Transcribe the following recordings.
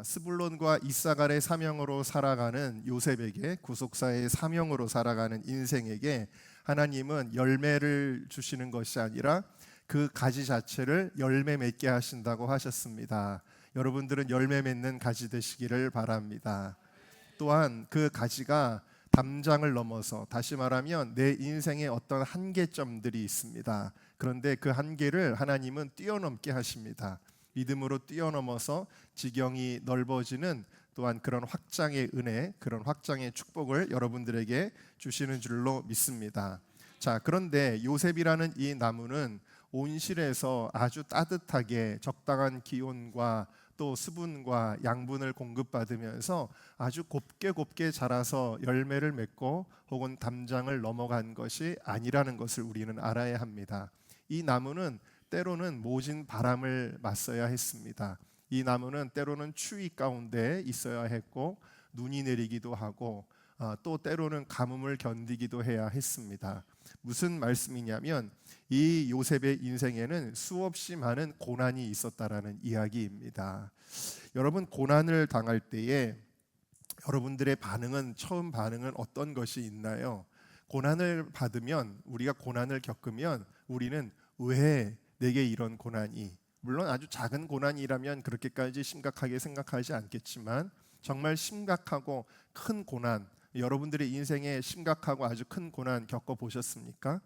스불론과 이사갈의 사명으로 살아가는 요셉에게, 구속사의 사명으로 살아가는 인생에게 하나님은 열매를 주시는 것이 아니라 그 가지 자체를 열매 맺게 하신다고 하셨습니다. 여러분들은 열매 맺는 가지 되시기를 바랍니다. 또한 그 가지가 담장을 넘어서, 다시 말하면 내 인생에 어떤 한계점들이 있습니다. 그런데 그 한계를 하나님은 뛰어넘게 하십니다. 믿음으로 뛰어넘어서 지경이 넓어지는, 또한 그런 확장의 은혜, 그런 확장의 축복을 여러분들에게 주시는 줄로 믿습니다. 자, 그런데 요셉이라는 이 나무는 온실에서 아주 따뜻하게 적당한 기온과 또 수분과 양분을 공급받으면서 아주 곱게 자라서 열매를 맺고 혹은 담장을 넘어간 것이 아니라는 것을 우리는 알아야 합니다. 이 나무는 때로는 모진 바람을 맞서야 했습니다. 이 나무는 때로는 추위 가운데 있어야 했고, 눈이 내리기도 하고, 또 때로는 가뭄을 견디기도 해야 했습니다. 무슨 말씀이냐면 이 요셉의 인생에는 수없이 많은 고난이 있었다라는 이야기입니다. 여러분, 고난을 당할 때에 여러분들의 반응은, 처음 반응은 어떤 것이 있나요? 고난을 받으면, 우리가 고난을 겪으면 우리는 왜 내게 이런 고난이, 물론 아주 작은 고난이라면 그렇게까지 심각하게 생각하지 않겠지만 정말 심각하고 큰 고난, 여러분들의 인생에 심각하고 아주 큰 고난 겪어보셨습니까?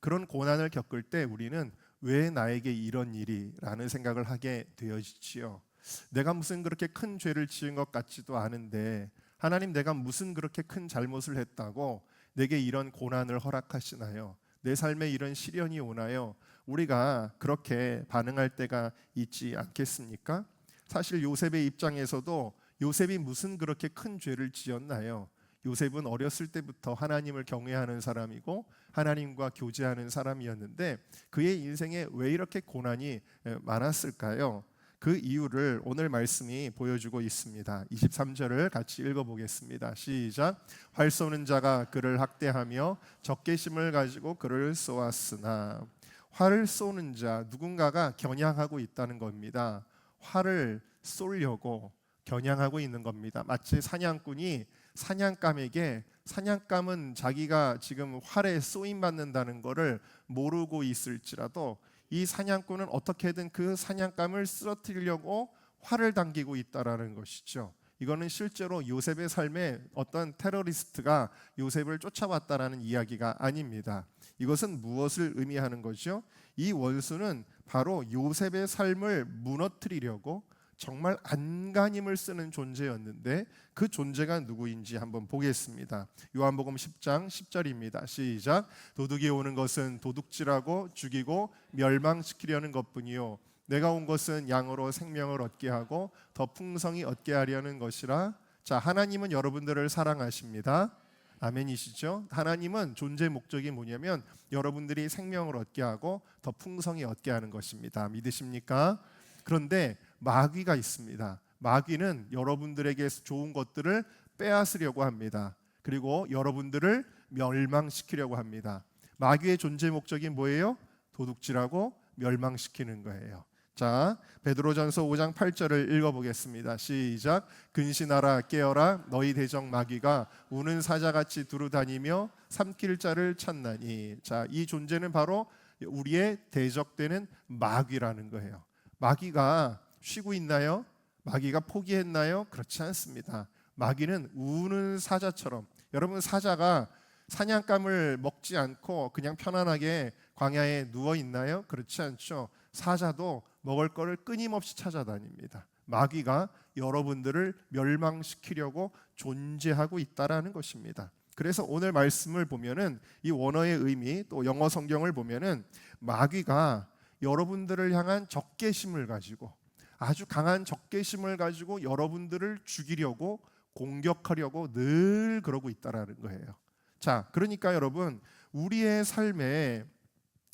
그런 고난을 겪을 때 우리는 왜 나에게 이런 일이? 라는 생각을 하게 되어지지요. 내가 무슨 그렇게 큰 죄를 지은 것 같지도 않은데, 하나님, 내가 무슨 그렇게 큰 잘못을 했다고 내게 이런 고난을 허락하시나요? 내 삶에 이런 시련이 오나요? 우리가 그렇게 반응할 때가 있지 않겠습니까? 사실 요셉의 입장에서도 요셉이 무슨 그렇게 큰 죄를 지었나요? 요셉은 어렸을 때부터 하나님을 경외하는 사람이고 하나님과 교제하는 사람이었는데 그의 인생에 왜 이렇게 고난이 많았을까요? 그 이유를 오늘 말씀이 보여주고 있습니다. 23절을 같이 읽어보겠습니다. 시작. 활 쏘는 자가 그를 학대하며 적개심을 가지고 그를 쏘았으나. 활을 쏘는 자, 누군가가 겨냥하고 있다는 겁니다. 활을 쏘려고 겨냥하고 있는 겁니다. 마치 사냥꾼이 사냥감에게, 사냥감은 자기가 지금 활에 쏘임받는다는 것을 모르고 있을지라도 이 사냥꾼은 어떻게든 그 사냥감을 쓰러뜨리려고 활을 당기고 있다라는 것이죠. 이거는 실제로 요셉의 삶에 어떤 테러리스트가 요셉을 쫓아왔다라는 이야기가 아닙니다. 이것은 무엇을 의미하는 거죠? 이 원수는 바로 요셉의 삶을 무너뜨리려고 정말 안간힘을 쓰는 존재였는데 그 존재가 누구인지 한번 보겠습니다. 요한복음 10장 10절입니다. 시작. 도둑이 오는 것은 도둑질하고 죽이고 멸망시키려는 것뿐이요 내가 온 것은 양으로 생명을 얻게 하고 더 풍성히 얻게 하려는 것이라. 자, 하나님은 여러분들을 사랑하십니다. 아멘이시죠? 하나님은 존재 목적이 뭐냐면 여러분들이 생명을 얻게 하고 더 풍성히 얻게 하는 것입니다. 믿으십니까? 그런데 마귀가 있습니다. 마귀는 여러분들에게 좋은 것들을 빼앗으려고 합니다. 그리고 여러분들을 멸망시키려고 합니다. 마귀의 존재 목적이 뭐예요? 도둑질하고 멸망시키는 거예요. 자, 베드로전서 5장 8절을 읽어보겠습니다. 시작. 근신하라 깨어라 너희 대적 마귀가 우는 사자같이 두루다니며 삼킬 자를 찾나니. 자, 이 존재는 바로 우리의 대적되는 마귀라는 거예요. 마귀가 쉬고 있나요? 마귀가 포기했나요? 그렇지 않습니다. 마귀는 우는 사자처럼, 여러분, 사자가 사냥감을 먹지 않고 그냥 편안하게 광야에 누워 있나요? 그렇지 않죠. 사자도 먹을 거를 끊임없이 찾아다닙니다. 마귀가 여러분들을 멸망시키려고 존재하고 있다라는 것입니다. 그래서 오늘 말씀을 보면은 이 원어의 의미, 또 영어 성경을 보면은 마귀가 여러분들을 향한 적개심을 가지고, 아주 강한 적개심을 가지고 여러분들을 죽이려고, 공격하려고 늘 그러고 있다라는 거예요. 자, 그러니까 여러분, 우리의 삶에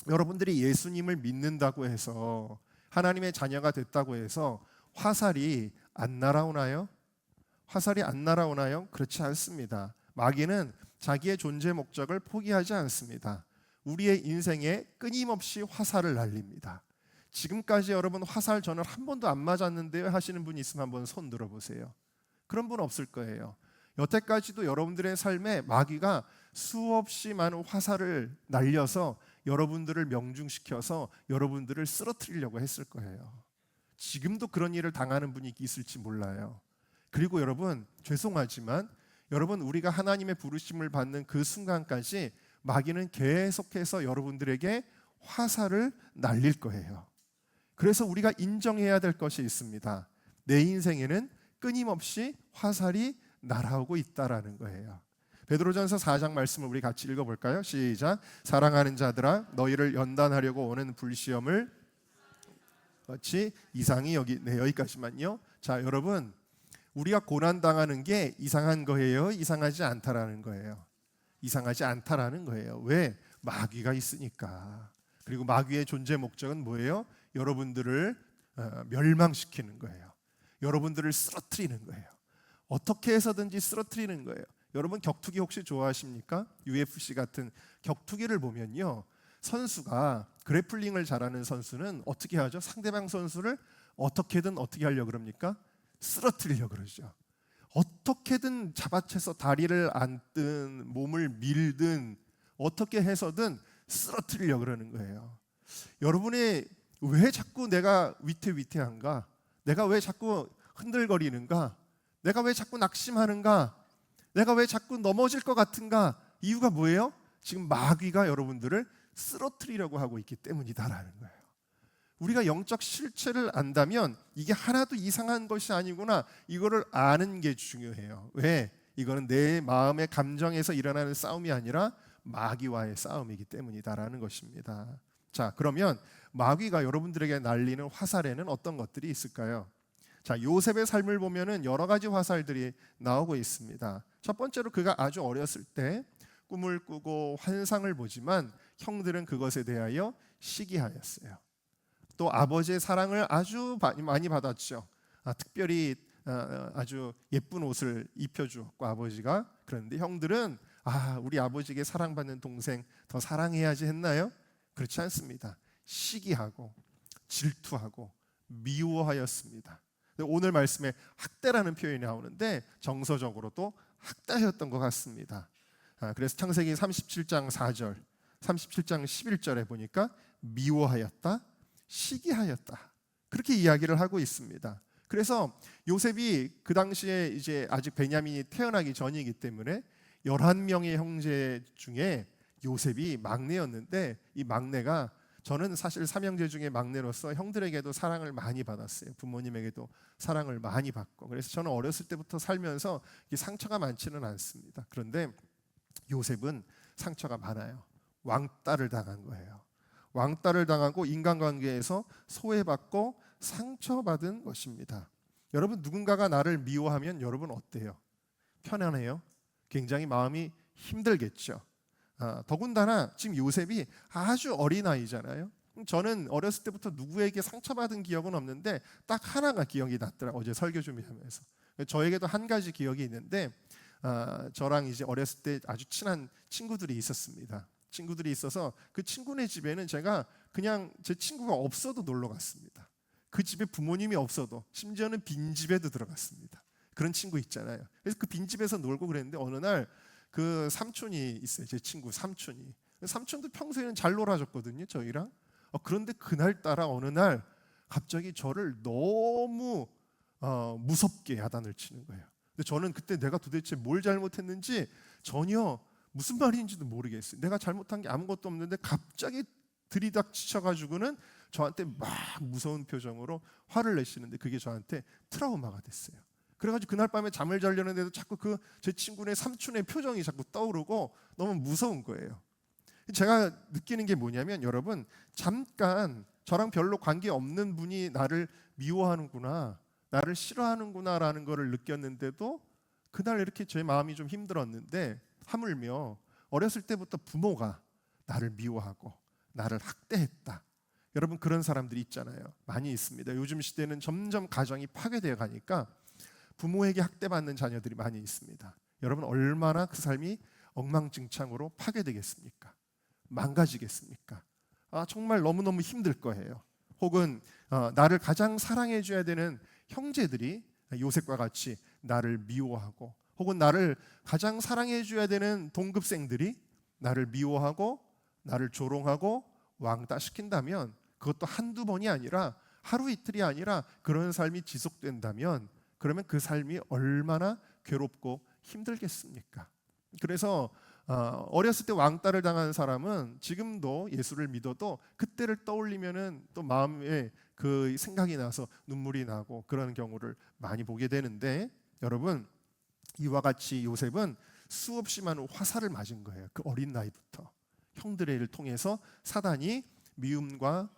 여러분들이 예수님을 믿는다고 해서, 하나님의 자녀가 됐다고 해서 화살이 안 날아오나요? 화살이 안 날아오나요? 그렇지 않습니다. 마귀는 자기의 존재 목적을 포기하지 않습니다. 우리의 인생에 끊임없이 화살을 날립니다. 지금까지 여러분 화살 저는 한 번도 안 맞았는데요 하시는 분이 있으면 한번 손 들어보세요. 그런 분 없을 거예요. 여태까지도 여러분들의 삶에 마귀가 수없이 많은 화살을 날려서 여러분들을 명중시켜서 여러분들을 쓰러뜨리려고 했을 거예요. 지금도 그런 일을 당하는 분이 있을지 몰라요. 그리고 여러분 죄송하지만 여러분 우리가 하나님의 부르심을 받는 그 순간까지 마귀는 계속해서 여러분들에게 화살을 날릴 거예요. 그래서 우리가 인정해야 될 것이 있습니다. 내 인생에는 끊임없이 화살이 날아오고 있다라는 거예요. 베드로전서 4장 말씀을 우리 같이 읽어볼까요? 시작. 사랑하는 자들아 너희를 연단하려고 오는 불시험을 같이 이상히 네, 여기까지만요. 자 여러분 우리가 고난당하는 게 이상한 거예요? 이상하지 않다라는 거예요. 이상하지 않다라는 거예요. 왜? 마귀가 있으니까. 그리고 마귀의 존재 목적은 뭐예요? 여러분들을 멸망시키는 거예요. 여러분들을 쓰러뜨리는 거예요. 어떻게 해서든지 쓰러뜨리는 거예요. 여러분 격투기 혹시 좋아하십니까? UFC 같은 격투기를 보면요, 선수가 그래플링을 잘하는 선수는 어떻게 하죠? 상대방 선수를 어떻게든 어떻게 하려고 그럽니까? 쓰러뜨리려고 그러죠. 어떻게든 잡아채서 다리를 안든 몸을 밀든 어떻게 해서든 쓰러뜨리려고 그러는 거예요. 여러분이 왜 자꾸 내가 위태위태한가? 내가 왜 자꾸 흔들거리는가? 내가 왜 자꾸 낙심하는가? 내가 왜 자꾸 넘어질 것 같은가? 이유가 뭐예요? 지금 마귀가 여러분들을 쓰러뜨리려고 하고 있기 때문이다라는 거예요. 우리가 영적 실체를 안다면 이게 하나도 이상한 것이 아니구나, 이거를 아는 게 중요해요. 왜? 이거는 내 마음의 감정에서 일어나는 싸움이 아니라 마귀와의 싸움이기 때문이다라는 것입니다. 자, 그러면 마귀가 여러분들에게 날리는 화살에는 어떤 것들이 있을까요? 자, 요셉의 삶을 보면은 여러 가지 화살들이 나오고 있습니다. 첫 번째로 그가 아주 어렸을 때 꿈을 꾸고 환상을 보지만 형들은 그것에 대하여 시기하였어요. 또 아버지의 사랑을 아주 많이 받았죠. 특별히 아주 예쁜 옷을 입혀주었고 아버지가. 그런데 형들은 우리 아버지에게 사랑받는 동생 더 사랑해야지 했나요? 그렇지 않습니다. 시기하고 질투하고 미워하였습니다. 오늘 말씀에 학대라는 표현이 나오는데 정서적으로도 학대였던 것 같습니다. 그래서 창세기 37장 4절, 37장 11절에 보니까 미워하였다, 시기하였다, 그렇게 이야기를 하고 있습니다. 그래서 요셉이 그 당시에 이제 아직 베냐민이 태어나기 전이기 때문에 11명의 형제 중에 요셉이 막내였는데, 이 막내가, 저는 사실 삼형제 중에 막내로서 형들에게도 사랑을 많이 받았어요. 부모님에게도 사랑을 많이 받고. 그래서 저는 어렸을 때부터 살면서 상처가 많지는 않습니다. 그런데 요셉은 상처가 많아요. 왕따를 당한 거예요. 왕따를 당하고 인간관계에서 소외받고 상처받은 것입니다. 여러분, 누군가가 나를 미워하면 여러분 어때요? 편안해요? 굉장히 마음이 힘들겠죠. 더군다나 지금 요셉이 아주 어린아이잖아요. 저는 어렸을 때부터 누구에게 상처받은 기억은 없는데 딱 하나가 기억이 났더라고요. 어제 설교 준비하면서. 저에게도 한 가지 기억이 있는데, 저랑 이제 어렸을 때 아주 친한 친구들이 있었습니다. 친구들이 있어서 그 친구네 집에는 제가 그냥 제 친구가 없어도 놀러 갔습니다. 그 집에 부모님이 없어도, 심지어는 빈집에도 들어갔습니다. 그런 친구 있잖아요. 그래서 그 빈집에서 놀고 그랬는데 어느 날 그 삼촌이 있어요. 제 친구 삼촌이. 삼촌도 평소에는 잘 놀아줬거든요, 저희랑. 그런데 그날따라 어느 날 갑자기 저를 너무 무섭게 야단을 치는 거예요. 근데 저는 그때 내가 도대체 뭘 잘못했는지 전혀 무슨 말인지도 모르겠어요. 내가 잘못한 게 아무것도 없는데 갑자기 들이닥치셔가지고는 저한테 막 무서운 표정으로 화를 내시는데, 그게 저한테 트라우마가 됐어요. 그래가지고 그날 밤에 잠을 자려는데도 자꾸 그 제 친구네 삼촌의 표정이 자꾸 떠오르고 너무 무서운 거예요. 제가 느끼는 게 뭐냐면, 여러분, 잠깐 저랑 별로 관계 없는 분이 나를 미워하는구나, 나를 싫어하는구나라는 거를 느꼈는데도 그날 이렇게 제 마음이 좀 힘들었는데, 하물며 어렸을 때부터 부모가 나를 미워하고 나를 학대했다. 여러분, 그런 사람들이 있잖아요. 많이 있습니다. 요즘 시대는 점점 가정이 파괴되어 가니까 부모에게 학대받는 자녀들이 많이 있습니다. 여러분, 얼마나 그 삶이 엉망진창으로 파괴되겠습니까? 망가지겠습니까? 정말 너무너무 힘들 거예요. 혹은 나를 가장 사랑해 줘야 되는 형제들이 요셉과 같이 나를 미워하고, 혹은 나를 가장 사랑해 줘야 되는 동급생들이 나를 미워하고 나를 조롱하고 왕따시킨다면, 그것도 한두 번이 아니라 하루 이틀이 아니라 그런 삶이 지속된다면, 그러면 그 삶이 얼마나 괴롭고 힘들겠습니까? 그래서 어렸을 때 왕따를 당한 사람은 지금도 예수를 믿어도 그때를 떠올리면은 또 마음에 그 생각이 나서 눈물이 나고 그런 경우를 많이 보게 되는데, 여러분, 이와 같이 요셉은 수없이 많은 화살을 맞은 거예요. 그 어린 나이부터 형들의 일을 통해서 사단이 미움과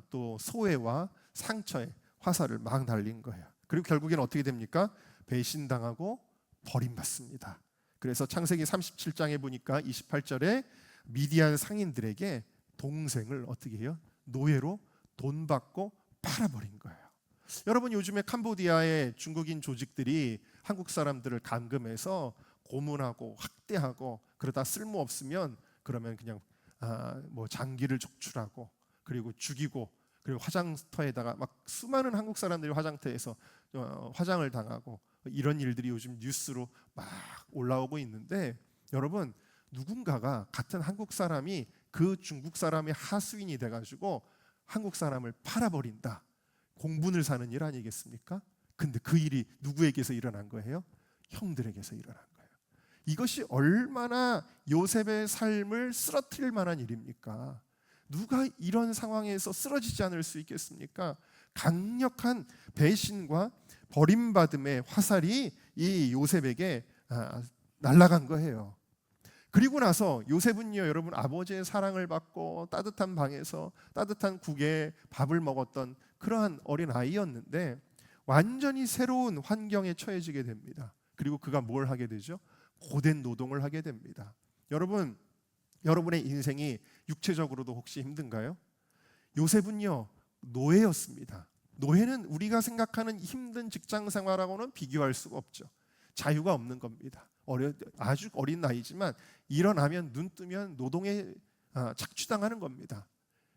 또 소외와 상처에 화살을 막 날린 거예요. 그리고 결국에는 어떻게 됩니까? 배신당하고 버림받습니다. 그래서 창세기 37장에 보니까 28절에 미디안 상인들에게 동생을 어떻게 해요? 노예로 돈 받고 팔아버린 거예요. 여러분, 요즘에 캄보디아의 중국인 조직들이 한국 사람들을 감금해서 고문하고 학대하고, 그러다 쓸모없으면 그러면 그냥 뭐 장기를 적출하고 그리고 죽이고, 그리고 화장터에다가 막 수많은 한국 사람들이 화장터에서 화장을 당하고, 이런 일들이 요즘 뉴스로 막 올라오고 있는데, 여러분, 누군가가 같은 한국 사람이 그 중국 사람의 하수인이 돼가지고 한국 사람을 팔아버린다. 공분을 사는 일 아니겠습니까? 근데 그 일이 누구에게서 일어난 거예요? 형들에게서 일어난 거예요. 이것이 얼마나 요셉의 삶을 쓰러뜨릴 만한 일입니까? 누가 이런 상황에서 쓰러지지 않을 수 있겠습니까? 강력한 배신과 버림받음의 화살이 이 요셉에게 날아간 거예요. 그리고 나서 요셉은요, 여러분, 아버지의 사랑을 받고 따뜻한 방에서 따뜻한 국에 밥을 먹었던 그러한 어린 아이였는데, 완전히 새로운 환경에 처해지게 됩니다. 그리고 그가 뭘 하게 되죠? 고된 노동을 하게 됩니다. 여러분, 여러분의 인생이 육체적으로도 혹시 힘든가요? 요셉은요, 노예였습니다. 노예는 우리가 생각하는 힘든 직장 생활하고는 비교할 수가 없죠. 자유가 없는 겁니다. 아주 어린 나이지만 일어나면 눈 뜨면 노동에 착취당하는 겁니다.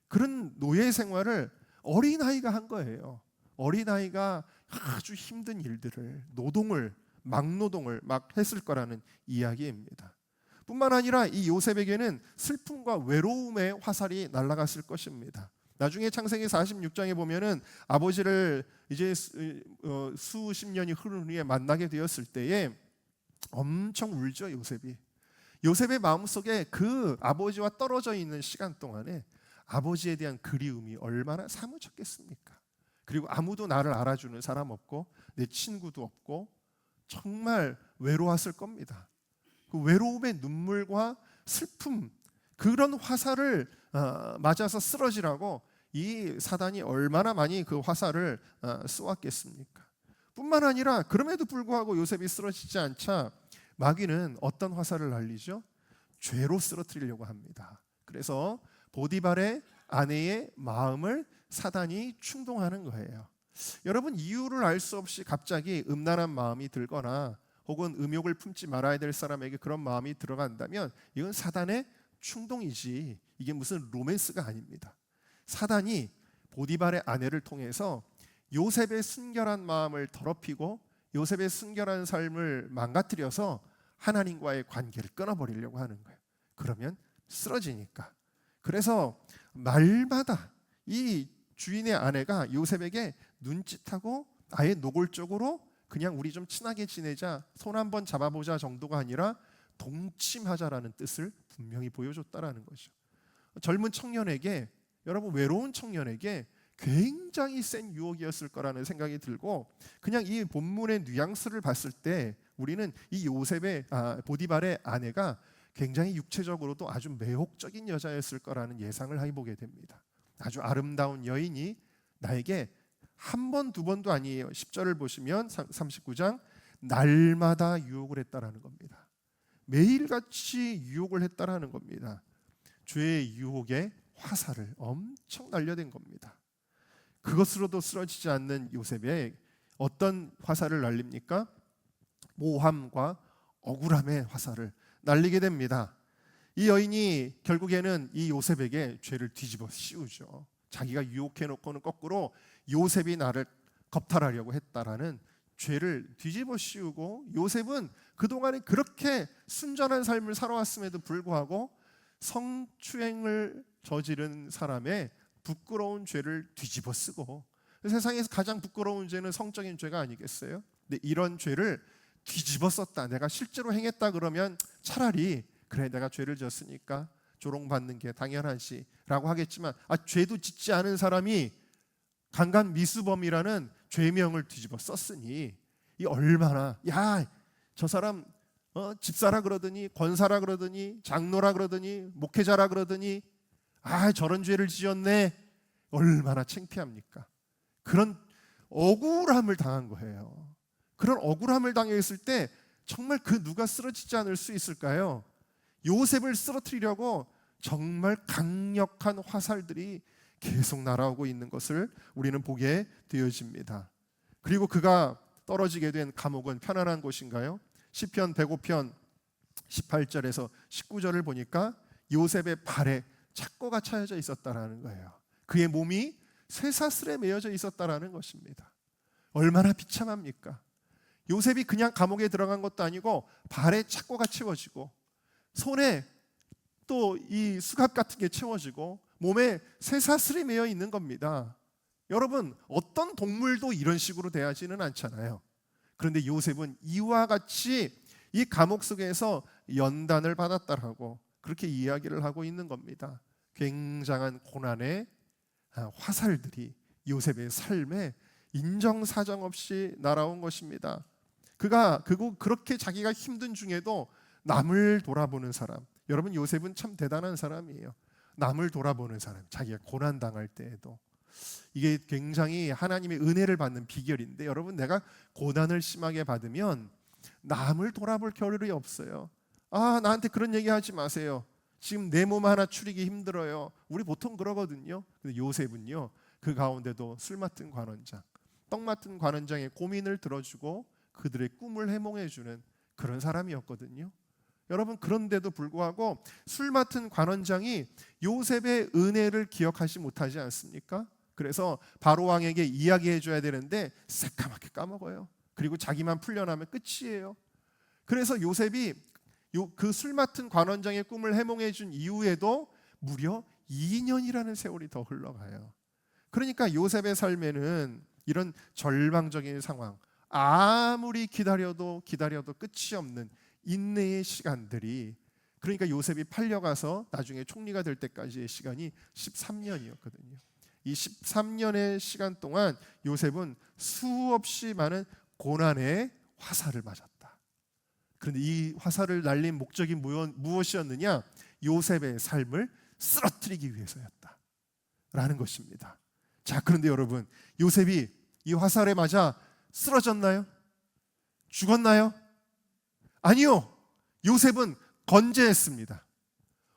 그런 노예 생활을 어린아이가 한 거예요. 어린아이가 아주 힘든 일들을, 노동을, 막노동을 막 했을 거라는 이야기입니다. 뿐만 아니라 이 요셉에게는 슬픔과 외로움의 화살이 날아갔을 것입니다. 나중에 창세기 46장에 보면은 아버지를 이제 수십 년이 흐른 후에 만나게 되었을 때에 엄청 울죠, 요셉이. 요셉의 마음속에 그 아버지와 떨어져 있는 시간 동안에 아버지에 대한 그리움이 얼마나 사무쳤겠습니까? 그리고 아무도 나를 알아주는 사람 없고 내 친구도 없고 정말 외로웠을 겁니다. 그 외로움의 눈물과 슬픔, 그런 화살을 맞아서 쓰러지라고 이 사단이 얼마나 많이 그 화살을 쏘았겠습니까? 뿐만 아니라 그럼에도 불구하고 요셉이 쓰러지지 않자 마귀는 어떤 화살을 날리죠? 죄로 쓰러뜨리려고 합니다. 그래서 보디발의 아내의 마음을 사단이 충동하는 거예요. 여러분, 이유를 알 수 없이 갑자기 음란한 마음이 들거나 혹은 음욕을 품지 말아야 될 사람에게 그런 마음이 들어간다면 이건 사단의 충동이지, 이게 무슨 로맨스가 아닙니다. 사단이 보디발의 아내를 통해서 요셉의 순결한 마음을 더럽히고 요셉의 순결한 삶을 망가뜨려서 하나님과의 관계를 끊어버리려고 하는 거예요. 그러면 쓰러지니까. 그래서 날마다 이 주인의 아내가 요셉에게 눈짓하고 아예 노골적으로 그냥 우리 좀 친하게 지내자, 손 한번 잡아보자 정도가 아니라 동침하자라는 뜻을 분명히 보여줬다라는 거죠. 젊은 청년에게, 여러분, 외로운 청년에게 굉장히 센 유혹이었을 거라는 생각이 들고, 그냥 이 본문의 뉘앙스를 봤을 때 우리는 이 요셉의 보디발의 아내가 굉장히 육체적으로도 아주 매혹적인 여자였을 거라는 예상을 해보게 됩니다. 아주 아름다운 여인이 나에게 한 번, 두 번도 아니에요. 10절을 보시면 39장 날마다 유혹을 했다라는 겁니다. 매일같이 유혹을 했다라는 겁니다. 죄의 유혹에 화살을 엄청 날려댄 겁니다. 그것으로도 쓰러지지 않는 요셉에 어떤 화살을 날립니까? 모함과 억울함의 화살을 날리게 됩니다. 이 여인이 결국에는 이 요셉에게 죄를 뒤집어 씌우죠. 자기가 유혹해놓고는 거꾸로 요셉이 나를 겁탈하려고 했다라는 죄를 뒤집어 씌우고, 요셉은 그동안에 그렇게 순전한 삶을 살아왔음에도 불구하고 성추행을 저지른 사람의 부끄러운 죄를 뒤집어 쓰고, 세상에서 가장 부끄러운 죄는 성적인 죄가 아니겠어요? 근데 이런 죄를 뒤집어 썼다. 내가 실제로 행했다 그러면 차라리 그래 내가 죄를 졌으니까 조롱받는 게 당연하지 라고 하겠지만, 죄도 짓지 않은 사람이 강간미수범이라는 죄명을 뒤집어 썼으니 이 얼마나, 야 저 사람 집사라 그러더니 권사라 그러더니 장로라 그러더니 목회자라 그러더니 저런 죄를 지었네, 얼마나 창피합니까? 그런 억울함을 당한 거예요. 그런 억울함을 당했을 때 정말 그 누가 쓰러지지 않을 수 있을까요? 요셉을 쓰러뜨리려고 정말 강력한 화살들이 계속 날아오고 있는 것을 우리는 보게 되어집니다. 그리고 그가 떨어지게 된 감옥은 편안한 곳인가요? 시편 105편 18절에서 19절을 보니까 요셉의 발에 착고가 차여져 있었다라는 거예요. 그의 몸이 쇠사슬에 매여져 있었다라는 것입니다. 얼마나 비참합니까? 요셉이 그냥 감옥에 들어간 것도 아니고 발에 착고가 채워지고 손에 또 이 수갑 같은 게 채워지고 몸에 쇠사슬이 매여 있는 겁니다. 여러분, 어떤 동물도 이런 식으로 대하지는 않잖아요. 그런데 요셉은 이와 같이 이 감옥 속에서 연단을 받았다라고 그렇게 이야기를 하고 있는 겁니다. 굉장한 고난의 화살들이 요셉의 삶에 인정사정 없이 날아온 것입니다. 그가 그렇게 자기가 힘든 중에도 남을 돌아보는 사람. 여러분, 요셉은 참 대단한 사람이에요. 남을 돌아보는 사람, 자기가 고난당할 때에도. 이게 굉장히 하나님의 은혜를 받는 비결인데, 여러분, 내가 고난을 심하게 받으면 남을 돌아볼 겨를이 없어요. 나한테 그런 얘기 하지 마세요. 지금 내 몸 하나 추리기 힘들어요. 우리 보통 그러거든요. 근데 요셉은요, 그 가운데도 술 맡은 관원장, 떡 맡은 관원장의 고민을 들어주고 그들의 꿈을 해몽해주는 그런 사람이었거든요. 여러분, 그런데도 불구하고 술 맡은 관원장이 요셉의 은혜를 기억하지 못하지 않습니까? 그래서 바로 왕에게 이야기해 줘야 되는데 새까맣게 까먹어요. 그리고 자기만 풀려나면 끝이에요. 그래서 요셉이 그 술 맡은 관원장의 꿈을 해몽해 준 이후에도 무려 2년이라는 세월이 더 흘러가요. 그러니까 요셉의 삶에는 이런 절망적인 상황, 아무리 기다려도 끝이 없는 인내의 시간들이, 그러니까 요셉이 팔려가서 나중에 총리가 될 때까지의 시간이 13년이었거든요. 이 13년의 시간 동안 요셉은 수없이 많은 고난의 화살을 맞았다. 그런데 이 화살을 날린 목적이 무엇이었느냐? 요셉의 삶을 쓰러뜨리기 위해서였다 라는 것입니다. 자, 그런데 여러분, 요셉이 이 화살에 맞아 쓰러졌나요? 죽었나요? 아니요. 요셉은 건재했습니다.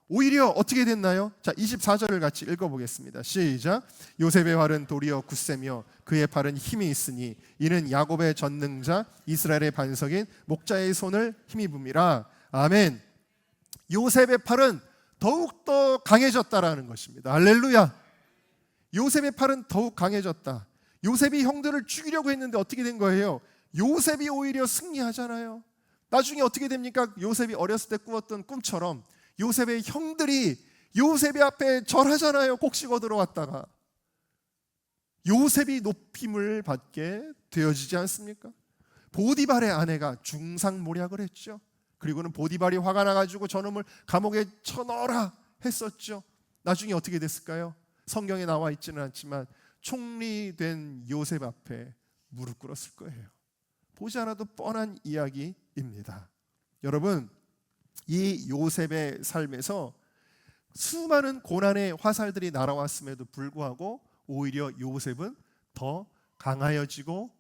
오히려 어떻게 됐나요? 자, 24절을 같이 읽어보겠습니다. 시작. 요셉의 활은 도리어 굳세며 그의 팔은 힘이 있으니 이는 야곱의 전능자 이스라엘의 반석인 목자의 손을 힘입음이라. 아멘. 요셉의 팔은 더욱더 강해졌다라는 것입니다. 할렐루야. 요셉의 팔은 더욱 강해졌다. 요셉이 형들을 죽이려고 했는데 어떻게 된 거예요? 요셉이 오히려 승리하잖아요. 나중에 어떻게 됩니까? 요셉이 어렸을 때 꾸었던 꿈처럼 요셉의 형들이 요셉의 앞에 절하잖아요. 곡식어 들어왔다가 요셉이 높임을 받게 되어지지 않습니까? 보디발의 아내가 중상모략을 했죠. 그리고는 보디발이 화가 나가지고 저놈을 감옥에 쳐넣어라 했었죠. 나중에 어떻게 됐을까요? 성경에 나와 있지는 않지만 총리된 요셉 앞에 무릎 꿇었을 거예요. 보지 않아도 뻔한 이야기입니다. 여러분, 이 요셉의 삶에서 수많은 고난의 화살들이 날아왔음에도 불구하고 오히려 요셉은 더 강하여지고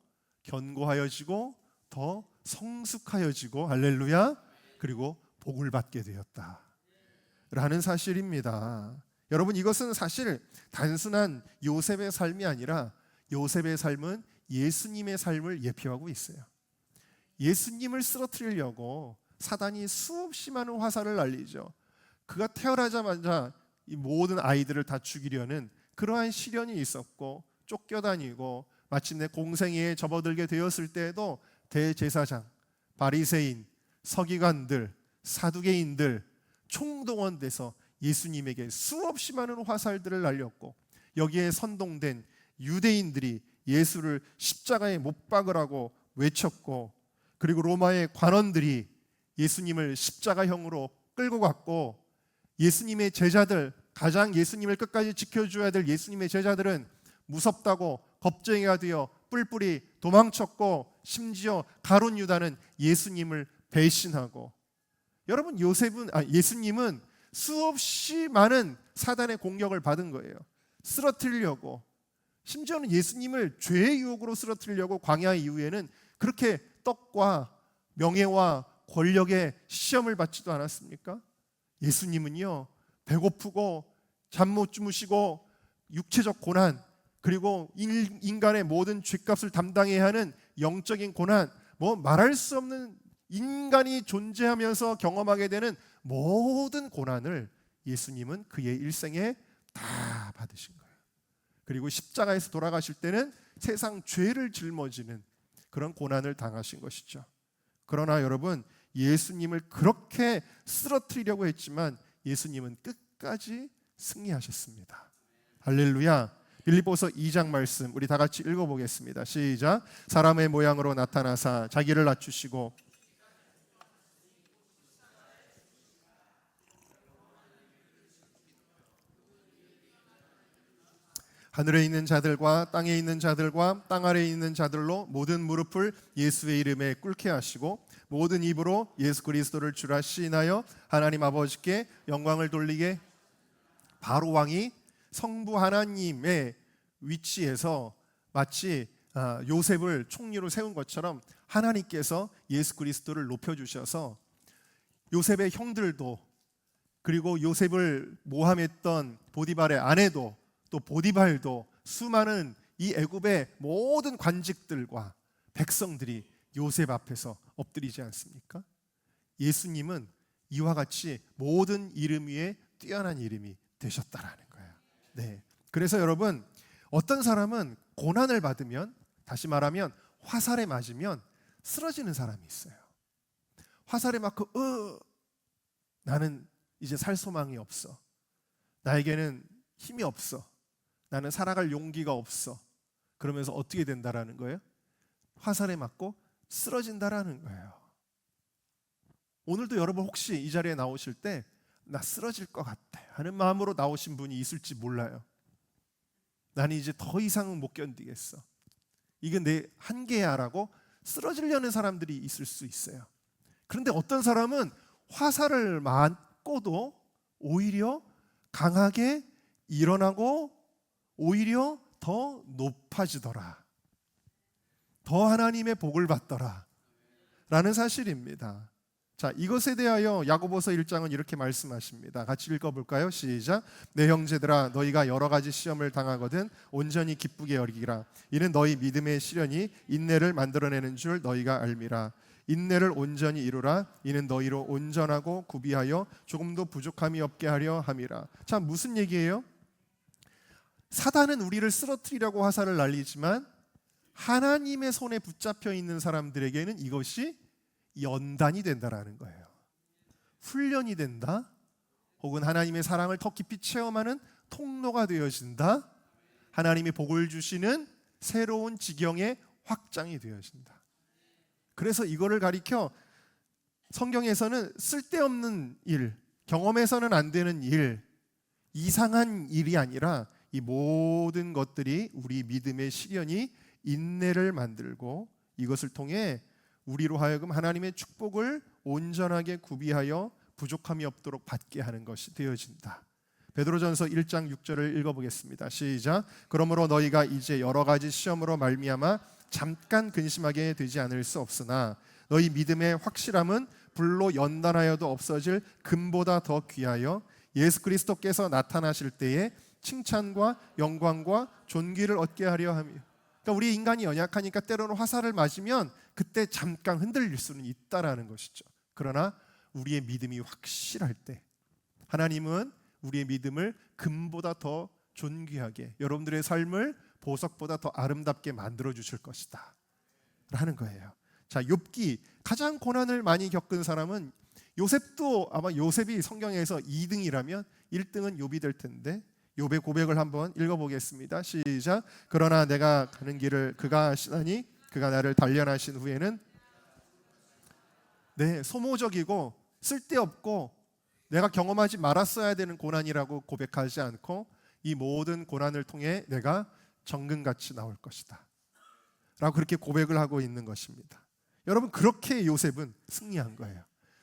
견고하여지고 더 성숙하여지고, 할렐루야, 그리고 복을 받게 되었다라는 사실입니다. 여러분, 이것은 사실 단순한 요셉의 삶이 아니라 요셉의 삶은 예수님의 삶을 예표하고 있어요. 예수님을 쓰러뜨리려고 사단이 수없이 많은 화살을 날리죠. 그가 태어나자마자 이 모든 아이들을 다 죽이려는 그러한 시련이 있었고 쫓겨다니고 마침내 공생애에 접어들게 되었을 때에도 대제사장, 바리새인, 서기관들, 사두개인들 총동원돼서 예수님에게 수없이 많은 화살들을 날렸고 여기에 선동된 유대인들이 예수를 십자가에 못 박으라고 외쳤고 그리고 로마의 관원들이 예수님을 십자가형으로 끌고 갔고 예수님의 제자들, 가장 예수님을 끝까지 지켜줘야 될 예수님의 제자들은 무섭다고 겁쟁이가 되어 뿔뿔이 도망쳤고 심지어 가룟 유다는 예수님을 배신하고 여러분 예수님은 수없이 많은 사단의 공격을 받은 거예요. 쓰러뜨리려고 심지어는 예수님을 죄의 유혹으로 쓰러뜨리려고 광야 이후에는 그렇게 떡과 명예와 권력의 시험을 받지도 않았습니까? 예수님은요 배고프고 잠 못 주무시고 육체적 고난 그리고 인간의 모든 죗값을 담당해야 하는 영적인 고난 말할 수 없는 인간이 존재하면서 경험하게 되는 모든 고난을 예수님은 그의 일생에 다 받으신 거예요. 그리고 십자가에서 돌아가실 때는 세상 죄를 짊어지는 그런 고난을 당하신 것이죠. 그러나 여러분 예수님을 그렇게 쓰러뜨리려고 했지만 예수님은 끝까지 승리하셨습니다. 할렐루야. 빌립보서 2장 말씀 우리 다 같이 읽어보겠습니다. 시작. 사람의 모양으로 나타나사 자기를 낮추시고 하늘에 있는 자들과 땅에 있는 자들과 땅 아래에 있는 자들로 모든 무릎을 예수의 이름에 꿇게 하시고 모든 입으로 예수 그리스도를 주라 시인하여 하나님 아버지께 영광을 돌리게. 바로 왕이 성부 하나님의 위치에서 마치 요셉을 총리로 세운 것처럼 하나님께서 예수 그리스도를 높여주셔서 요셉의 형들도 그리고 요셉을 모함했던 보디발의 아내도 또 보디발도 수많은 이 애굽의 모든 관직들과 백성들이 요셉 앞에서 엎드리지 않습니까? 예수님은 이와 같이 모든 이름 위에 뛰어난 이름이 되셨다라는 거예요. 네. 그래서 여러분 어떤 사람은 고난을 받으면 다시 말하면 화살에 맞으면 쓰러지는 사람이 있어요. 화살에 맞고 나는 이제 살 소망이 없어. 나에게는 힘이 없어. 나는 살아갈 용기가 없어. 그러면서 어떻게 된다라는 거예요? 화살에 맞고 쓰러진다라는 거예요. 오늘도 여러분 혹시 이 자리에 나오실 때 나 쓰러질 것 같아 하는 마음으로 나오신 분이 있을지 몰라요. 나는 이제 더 이상은 못 견디겠어. 이게 내 한계야라고 쓰러지려는 사람들이 있을 수 있어요. 그런데 어떤 사람은 화살을 맞고도 오히려 강하게 일어나고 오히려 더 높아지더라. 더 하나님의 복을 받더라 라는 사실입니다. 자, 이것에 대하여 야고보서 1장은 이렇게 말씀하십니다. 같이 읽어볼까요? 시작. 내 형제들아 너희가 여러 가지 시험을 당하거든 온전히 기쁘게 여기라. 이는 너희 믿음의 시련이 인내를 만들어내는 줄 너희가 알미라. 인내를 온전히 이루라. 이는 너희로 온전하고 구비하여 조금도 부족함이 없게 하려 함이라. 자, 무슨 얘기예요? 사단은 우리를 쓰러뜨리려고 화살을 날리지만 하나님의 손에 붙잡혀 있는 사람들에게는 이것이 연단이 된다라는 거예요. 훈련이 된다. 혹은 하나님의 사랑을 더 깊이 체험하는 통로가 되어진다. 하나님이 복을 주시는 새로운 지경의 확장이 되어진다. 그래서 이거를 가리켜 성경에서는 쓸데없는 일, 경험해서는 안 되는 일, 이상한 일이 아니라 이 모든 것들이 우리 믿음의 시련이 인내를 만들고 이것을 통해 우리로 하여금 하나님의 축복을 온전하게 구비하여 부족함이 없도록 받게 하는 것이 되어진다. 베드로전서 1장 6절을 읽어보겠습니다. 시작. 그러므로 너희가 이제 여러 가지 시험으로 말미암아 잠깐 근심하게 되지 않을 수 없으나 너희 믿음의 확실함은 불로 연단하여도 없어질 금보다 더 귀하여 예수 그리스도께서 나타나실 때에 칭찬과 영광과 존귀를 얻게 하려 함이요. 그러니까 우리 인간이 연약하니까 때로는 화살을 맞으면 그때 잠깐 흔들릴 수는 있다라는 것이죠. 그러나 우리의 믿음이 확실할 때 하나님은 우리의 믿음을 금보다 더 존귀하게, 여러분들의 삶을 보석보다 더 아름답게 만들어 주실 것이다 라는 거예요. 자, 욥기 가장 고난을 많이 겪은 사람은 요셉도, 아마 요셉이 성경에서 2등이라면 1등은 욥이 될 텐데, 욥의 고백을 한번 읽어보겠습니다. 시작. 그러나 내가 가는 길을 그가 아시나니 그가 나를 단련하신 후에는, 네, 소모적이고 쓸데없고 내가 경험하지 말았어야 되는 고난이라고 고백하지 않고, 이 모든 고난을 통해 내가 정금같이 나올 것이다 라고 그렇게 고백을 하고 있는 것입니다. 여러분, 그렇게 요셉은 승리한 거예요.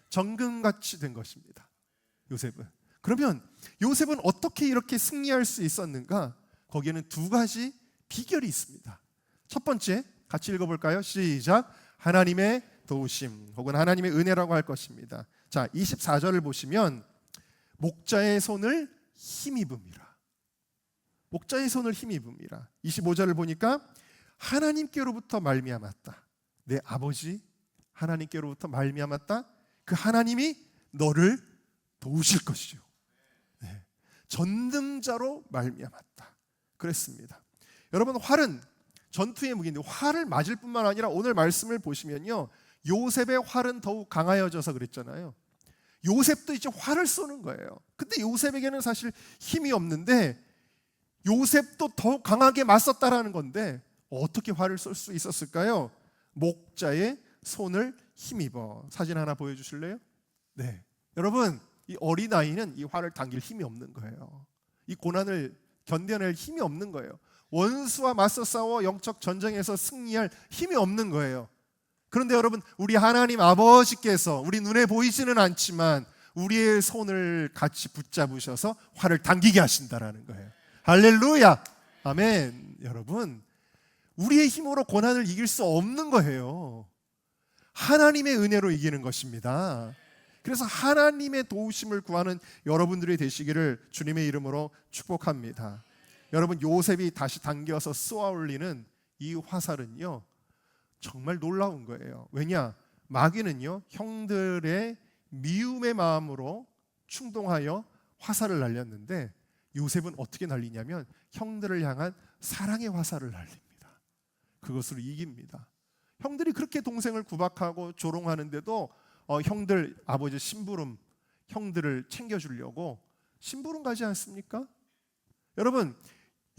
정금같이 된 것입니다, 요셉은. 그러면 요셉은 어떻게 이렇게 승리할 수 있었는가? 거기에는 두 가지 비결이 있습니다. 첫 번째, 같이 읽어볼까요? 시작. 하나님의 도우심, 혹은 하나님의 은혜라고 할 것입니다. 자, 24절을 보시면 목자의 손을 힘입음이라. 목자의 손을 힘입음이라. 25절을 보니까 하나님께로부터 말미암았다. 내 아버지 하나님께로부터 말미암았다. 그 하나님이 너를 도우실 것이요. 네. 전능자로 말미암았다. 그랬습니다. 여러분, 활은 전투의 무기인데 활을 맞을 뿐만 아니라 오늘 말씀을 보시면요, 요셉의 활은 더욱 강하여져서 그랬잖아요. 요셉도 이제 활을 쏘는 거예요. 근데 요셉에게는 사실 힘이 없는데 요셉도 더욱 강하게 맞섰다라는 건데, 어떻게 활을 쏠 수 있었을까요? 목자의 손을 힘입어. 사진 하나 보여주실래요? 네, 여러분, 이 어린아이는 이 활을 당길 힘이 없는 거예요. 이 고난을 견뎌낼 힘이 없는 거예요. 원수와 맞서 싸워 영적 전쟁에서 승리할 힘이 없는 거예요. 그런데 여러분, 우리 하나님 아버지께서 우리 눈에 보이지는 않지만 우리의 손을 같이 붙잡으셔서 활을 당기게 하신다라는 거예요. 할렐루야, 아멘. 여러분, 우리의 힘으로 고난을 이길 수 없는 거예요. 하나님의 은혜로 이기는 것입니다. 그래서 하나님의 도우심을 구하는 여러분들이 되시기를 주님의 이름으로 축복합니다. 여러분, 요셉이 다시 당겨서 쏘아 올리는 이 화살은요, 정말 놀라운 거예요. 왜냐? 마귀는요, 형들의 미움의 마음으로 충동하여 화살을 날렸는데, 요셉은 어떻게 날리냐면 형들을 향한 사랑의 화살을 날립니다. 그것으로 이깁니다. 형들이 그렇게 동생을 구박하고 조롱하는데도 형들, 아버지 심부름, 형들을 챙겨주려고 심부름 가지 않습니까? 여러분,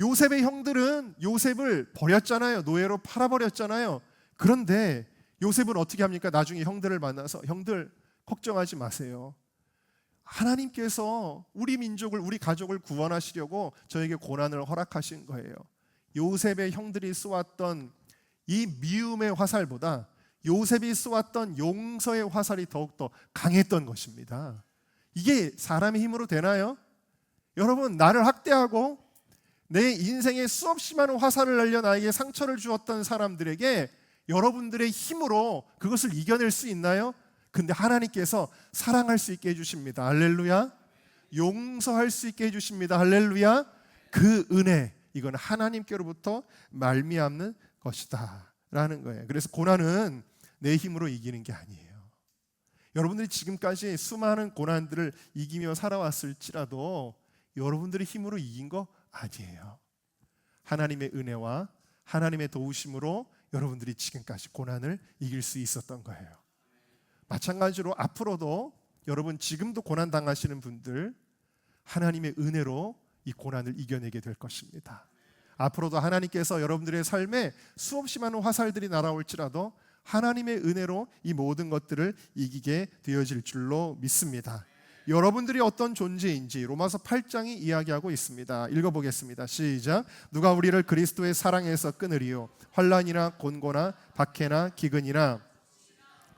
요셉의 형들은 요셉을 버렸잖아요. 노예로 팔아버렸잖아요. 그런데 요셉은 어떻게 합니까? 나중에 형들을 만나서, 형들 걱정하지 마세요. 하나님께서 우리 민족을, 우리 가족을 구원하시려고 저에게 고난을 허락하신 거예요. 요셉의 형들이 쏘았던 이 미움의 화살보다 요셉이 쏘았던 용서의 화살이 더욱더 강했던 것입니다. 이게 사람의 힘으로 되나요? 여러분, 나를 학대하고 내 인생에 수없이 많은 화살을 날려 나에게 상처를 주었던 사람들에게 여러분들의 힘으로 그것을 이겨낼 수 있나요? 근데 하나님께서 사랑할 수 있게 해주십니다. 할렐루야. 용서할 수 있게 해주십니다. 할렐루야. 그 은혜, 이건 하나님께로부터 말미암는 것이다 라는 거예요. 그래서 고난은 내 힘으로 이기는 게 아니에요. 여러분들이 지금까지 수많은 고난들을 이기며 살아왔을지라도 여러분들의 힘으로 이긴 거 아니에요. 하나님의 은혜와 하나님의 도우심으로 여러분들이 지금까지 고난을 이길 수 있었던 거예요. 마찬가지로 앞으로도 여러분, 지금도 고난 당하시는 분들, 하나님의 은혜로 이 고난을 이겨내게 될 것입니다. 앞으로도 하나님께서 여러분들의 삶에 수없이 많은 화살들이 날아올지라도 하나님의 은혜로 이 모든 것들을 이기게 되어질 줄로 믿습니다. 여러분들이 어떤 존재인지 로마서 8장이 이야기하고 있습니다. 읽어보겠습니다. 시작. 누가 우리를 그리스도의 사랑에서 끊으리요? 환난이나 곤고나 박해나 기근이나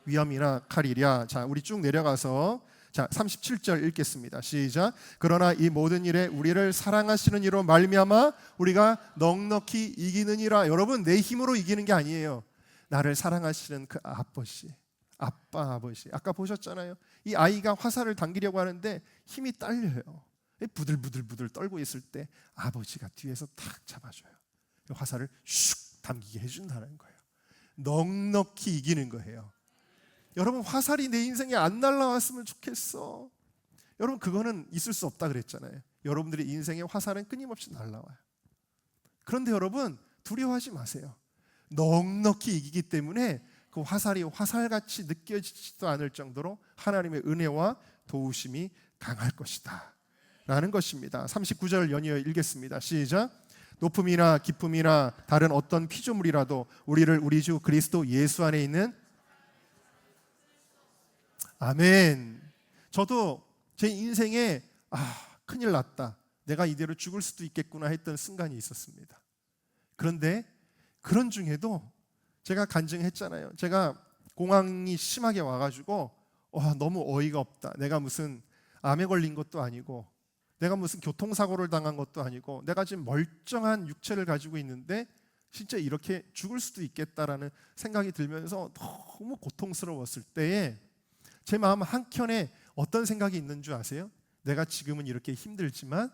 위험이나 칼이랴. 자, 우리 쭉 내려가서 37절 읽겠습니다. 시작. 그러나 이 모든 일에 우리를 사랑하시는 이로 말미암아 우리가 넉넉히 이기느니라. 여러분, 내 힘으로 이기는 게 아니에요. 나를 사랑하시는 그 아버지, 아빠, 아버지. 아까 보셨잖아요. 이 아이가 화살을 당기려고 하는데 힘이 딸려요. 부들부들 떨고 있을 때 아버지가 뒤에서 탁 잡아줘요. 화살을 슉 당기게 해준다는 거예요. 넉넉히 이기는 거예요. 여러분, 화살이 내 인생에 안 날라왔으면 좋겠어. 여러분, 그거는 있을 수 없다 그랬잖아요. 여러분들의 인생의 화살은 끊임없이 날아와요. 그런데 여러분 두려워하지 마세요. 넉넉히 이기기 때문에 그 화살이 화살같이 느껴지지도 않을 정도로 하나님의 은혜와 도우심이 강할 것이다 라는 것입니다. 39절 연이어 읽겠습니다. 시작. 높음이나 기쁨이나 다른 어떤 피조물이라도 우리를 우리 주 그리스도 예수 안에 있는 아멘. 저도 제 인생에 큰일 났다, 내가 이대로 죽을 수도 있겠구나 했던 순간이 있었습니다. 그런데 그런 중에도 제가 간증했잖아요. 제가 공황이 심하게 와가지고 너무 어이가 없다. 내가 무슨 암에 걸린 것도 아니고 내가 무슨 교통사고를 당한 것도 아니고 내가 지금 멀쩡한 육체를 가지고 있는데 진짜 이렇게 죽을 수도 있겠다라는 생각이 들면서 너무 고통스러웠을 때에 제 마음 한켠에 어떤 생각이 있는 줄 아세요? 내가 지금은 이렇게 힘들지만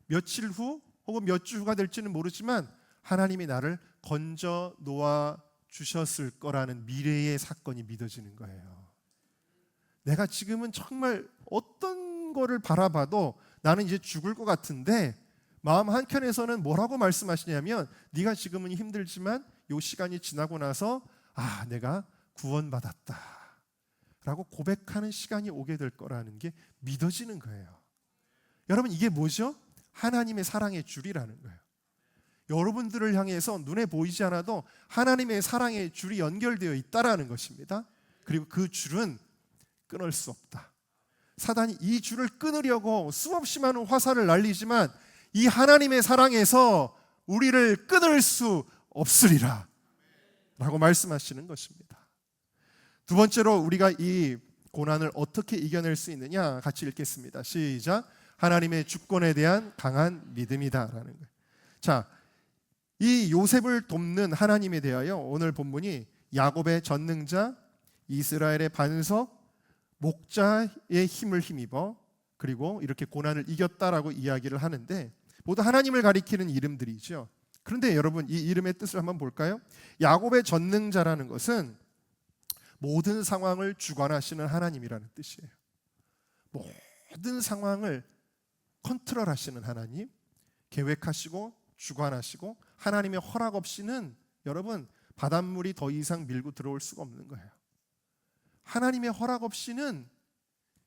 며칠 후 혹은 몇 주 후가 될지는 모르지만 하나님이 나를 건져 놓아 주셨을 거라는 미래의 사건이 믿어지는 거예요. 내가 지금은 정말 어떤 거를 바라봐도 나는 이제 죽을 것 같은데 마음 한켠에서는 뭐라고 말씀하시냐면 네가 지금은 힘들지만 이 시간이 지나고 나서 내가 구원받았다 라고 고백하는 시간이 오게 될 거라는 게 믿어지는 거예요. 여러분 이게 뭐죠? 하나님의 사랑의 줄이라는 거예요. 여러분들을 향해서 눈에 보이지 않아도 하나님의 사랑의 줄이 연결되어 있다라는 것입니다. 그리고 그 줄은 끊을 수 없다. 사단이 이 줄을 끊으려고 수없이 많은 화살을 날리지만 이 하나님의 사랑에서 우리를 끊을 수 없으리라 라고 말씀하시는 것입니다. 두 번째로 우리가 이 고난을 어떻게 이겨낼 수 있느냐 같이 읽겠습니다. 시작. 하나님의 주권에 대한 강한 믿음이다라는 거예요. 자, 이 요셉을 돕는 하나님에 대하여 오늘 본문이 야곱의 전능자, 이스라엘의 반석, 목자의 힘을 힘입어 그리고 이렇게 고난을 이겼다라고 이야기를 하는데 모두 하나님을 가리키는 이름들이죠. 그런데 여러분 이 이름의 뜻을 한번 볼까요? 야곱의 전능자라는 것은 모든 상황을 주관하시는 하나님이라는 뜻이에요. 모든 상황을 컨트롤하시는 하나님, 계획하시고 주관하시고 하나님의 허락 없이는 여러분 바닷물이 더 이상 밀고 들어올 수가 없는 거예요. 하나님의 허락 없이는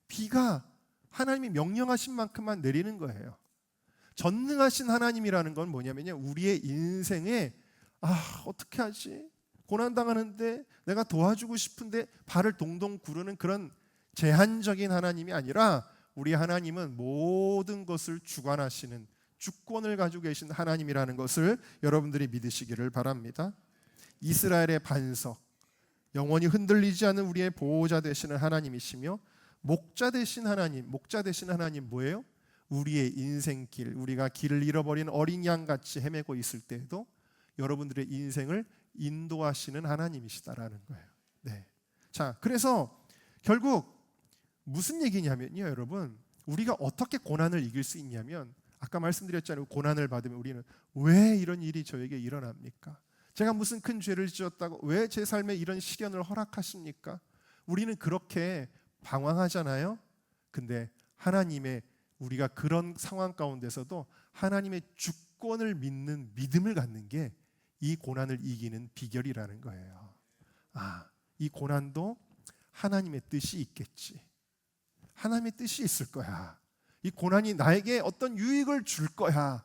비가 하나님이 명령하신 만큼만 내리는 거예요. 전능하신 하나님이라는 건 뭐냐면요, 우리의 인생에 어떻게 하지? 고난당하는데 내가 도와주고 싶은데 발을 동동 구르는 그런 제한적인 하나님이 아니라 우리 하나님은 모든 것을 주관하시는 주권을 가지고 계신 하나님이라는 것을 여러분들이 믿으시기를 바랍니다. 이스라엘의 반석, 영원히 흔들리지 않는 우리의 보호자 되시는 하나님이시며 목자 되신 하나님 뭐예요? 우리의 인생길, 우리가 길을 잃어버린 어린 양같이 헤매고 있을 때에도 여러분들의 인생을 인도하시는 하나님이시다라는 거예요. 네. 자, 그래서 결국 무슨 얘기냐면요, 여러분, 우리가 어떻게 고난을 이길 수 있냐면 아까 말씀드렸잖아요. 고난을 받으면 우리는 왜 이런 일이 저에게 일어납니까? 제가 무슨 큰 죄를 지었다고 왜 제 삶에 이런 시련을 허락하십니까? 우리는 그렇게 방황하잖아요. 근데 하나님의 우리가 그런 상황 가운데서도 하나님의 주권을 믿는 믿음을 갖는 게 이 고난을 이기는 비결이라는 거예요. 이 고난도 하나님의 뜻이 있겠지. 하나님의 뜻이 있을 거야. 이 고난이 나에게 어떤 유익을 줄 거야.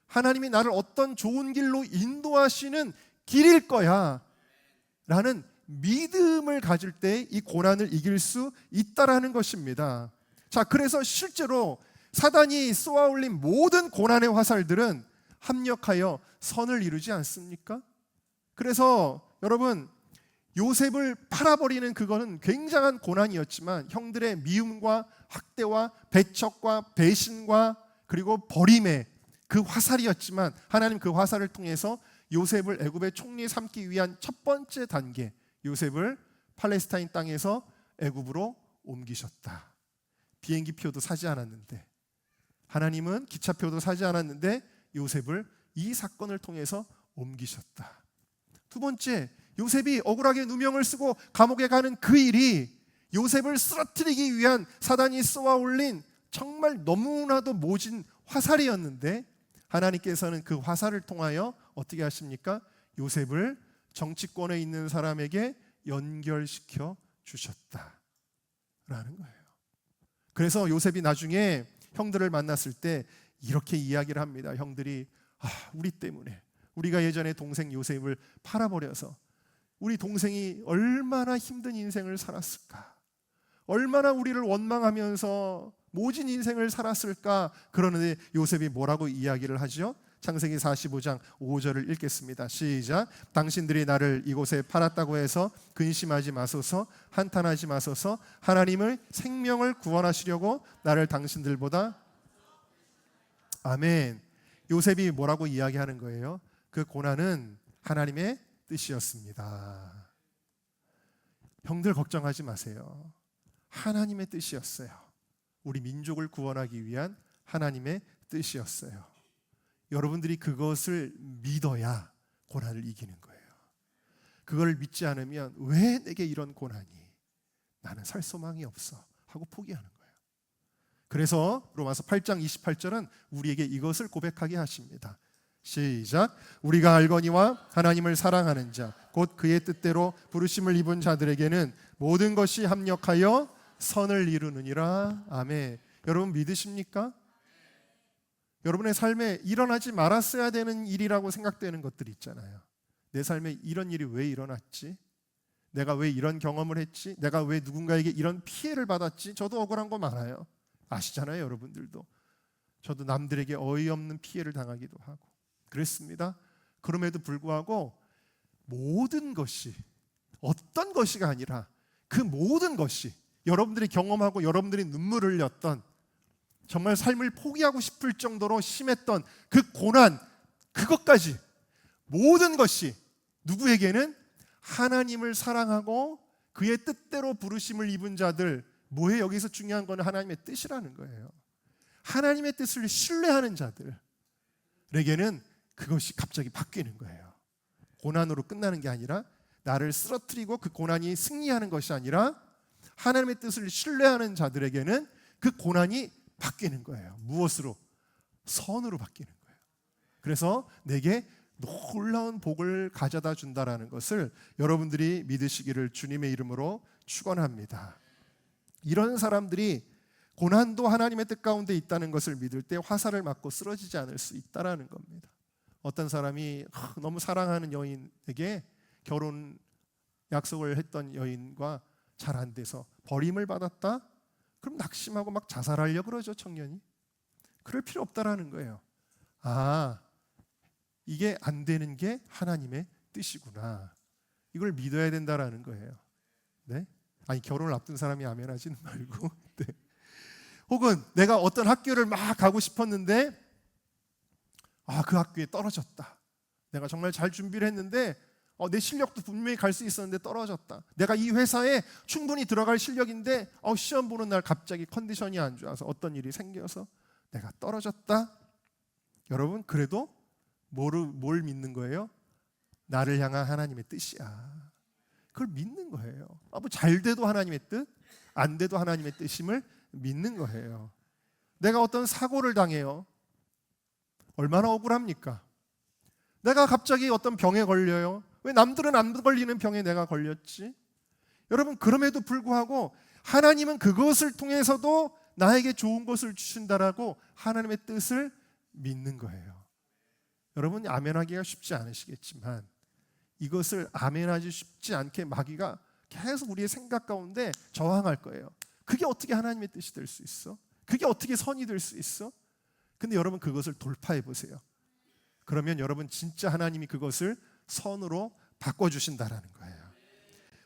하나님이 나를 어떤 좋은 길로 인도하시는 길일 거야 라는 믿음을 가질 때 이 고난을 이길 수 있다라는 것입니다. 자, 그래서 실제로 사단이 쏘아올린 모든 고난의 화살들은 합력하여 선을 이루지 않습니까? 그래서 여러분 요셉을 팔아버리는 그거는 굉장한 고난이었지만 형들의 미움과 학대와 배척과 배신과 그리고 버림의 그 화살이었지만 하나님 그 화살을 통해서 요셉을 애굽의 총리 삼기 위한 첫 번째 단계, 요셉을 팔레스타인 땅에서 애굽으로 옮기셨다. 비행기표도 사지 않았는데, 하나님은 기차표도 사지 않았는데 요셉을 이 사건을 통해서 옮기셨다. 두 번째, 요셉이 억울하게 누명을 쓰고 감옥에 가는 그 일이 요셉을 쓰러뜨리기 위한 사단이 쏘아올린 정말 너무나도 모진 화살이었는데 하나님께서는 그 화살을 통하여 어떻게 하십니까? 요셉을 정치권에 있는 사람에게 연결시켜 주셨다라는 거예요. 그래서 요셉이 나중에 형들을 만났을 때 이렇게 이야기를 합니다. 형들이 우리 때문에 우리가 예전에 동생 요셉을 팔아버려서 우리 동생이 얼마나 힘든 인생을 살았을까, 얼마나 우리를 원망하면서 모진 인생을 살았을까. 그러는데 요셉이 뭐라고 이야기를 하죠? 창세기 45장 5절을 읽겠습니다. 시작. 당신들이 나를 이곳에 팔았다고 해서 근심하지 마소서, 한탄하지 마소서. 하나님을 생명을 구원하시려고 나를 당신들보다. 아멘. 요셉이 뭐라고 이야기하는 거예요? 그 고난은 하나님의 뜻이었습니다. 형들 걱정하지 마세요. 하나님의 뜻이었어요. 우리 민족을 구원하기 위한 하나님의 뜻이었어요. 여러분들이 그것을 믿어야 고난을 이기는 거예요. 그걸 믿지 않으면 왜 내게 이런 고난이, 나는 살 소망이 없어 하고 포기하는 거예요. 그래서 로마서 8장 28절은 우리에게 이것을 고백하게 하십니다. 시작. 우리가 알거니와 하나님을 사랑하는 자 곧 그의 뜻대로 부르심을 입은 자들에게는 모든 것이 합력하여 선을 이루느니라. 아멘. 여러분 믿으십니까? 여러분의 삶에 일어나지 말았어야 되는 일이라고 생각되는 것들이 있잖아요. 내 삶에 이런 일이 왜 일어났지? 내가 왜 이런 경험을 했지? 내가 왜 누군가에게 이런 피해를 받았지? 저도 억울한 거 많아요. 아시잖아요, 여러분들도. 저도 남들에게 어이없는 피해를 당하기도 하고 그랬습니다. 그럼에도 불구하고 모든 것이, 어떤 것이가 아니라 그 모든 것이, 여러분들이 경험하고 여러분들이 눈물을 흘렸던, 정말 삶을 포기하고 싶을 정도로 심했던 그 고난, 그것까지 모든 것이 누구에게는? 하나님을 사랑하고 그의 뜻대로 부르심을 입은 자들. 뭐예요? 여기서 중요한 건 하나님의 뜻이라는 거예요. 하나님의 뜻을 신뢰하는 자들에게는 그것이 갑자기 바뀌는 거예요. 고난으로 끝나는 게 아니라, 나를 쓰러뜨리고 그 고난이 승리하는 것이 아니라, 하나님의 뜻을 신뢰하는 자들에게는 그 고난이 바뀌는 거예요. 무엇으로? 선으로 바뀌는 거예요. 그래서 내게 놀라운 복을 가져다 준다라는 것을 여러분들이 믿으시기를 주님의 이름으로 축원합니다. 이런 사람들이 고난도 하나님의 뜻 가운데 있다는 것을 믿을 때 화살을 맞고 쓰러지지 않을 수 있다라는 겁니다. 어떤 사람이 너무 사랑하는 여인에게 결혼 약속을 했던 여인과 잘 안 돼서 버림을 받았다? 그럼 낙심하고 막 자살하려고 그러죠, 청년이. 그럴 필요 없다라는 거예요. 이게 안 되는 게 하나님의 뜻이구나. 이걸 믿어야 된다라는 거예요. 네? 아니, 결혼을 앞둔 사람이 아멘 하지는 말고. 네. 혹은 내가 어떤 학교를 막 가고 싶었는데 그 학교에 떨어졌다. 내가 정말 잘 준비를 했는데 내 실력도 분명히 갈 수 있었는데 떨어졌다. 내가 이 회사에 충분히 들어갈 실력인데 시험 보는 날 갑자기 컨디션이 안 좋아서 어떤 일이 생겨서 내가 떨어졌다. 여러분, 그래도 뭘 믿는 거예요? 나를 향한 하나님의 뜻이야. 그걸 믿는 거예요. 잘 돼도 하나님의 뜻, 안 돼도 하나님의 뜻임을 믿는 거예요. 내가 어떤 사고를 당해요. 얼마나 억울합니까? 내가 갑자기 어떤 병에 걸려요. 왜 남들은 안 걸리는 병에 내가 걸렸지? 여러분, 그럼에도 불구하고 하나님은 그것을 통해서도 나에게 좋은 것을 주신다라고 하나님의 뜻을 믿는 거예요. 여러분, 아멘하기가 쉽지 않으시겠지만 이것을 아멘하지 쉽지 않게 마귀가 계속 우리의 생각 가운데 저항할 거예요. 그게 어떻게 하나님의 뜻이 될 수 있어? 그게 어떻게 선이 될 수 있어? 근데 여러분, 그것을 돌파해 보세요. 그러면 여러분, 진짜 하나님이 그것을 선으로 바꿔주신다라는 거예요.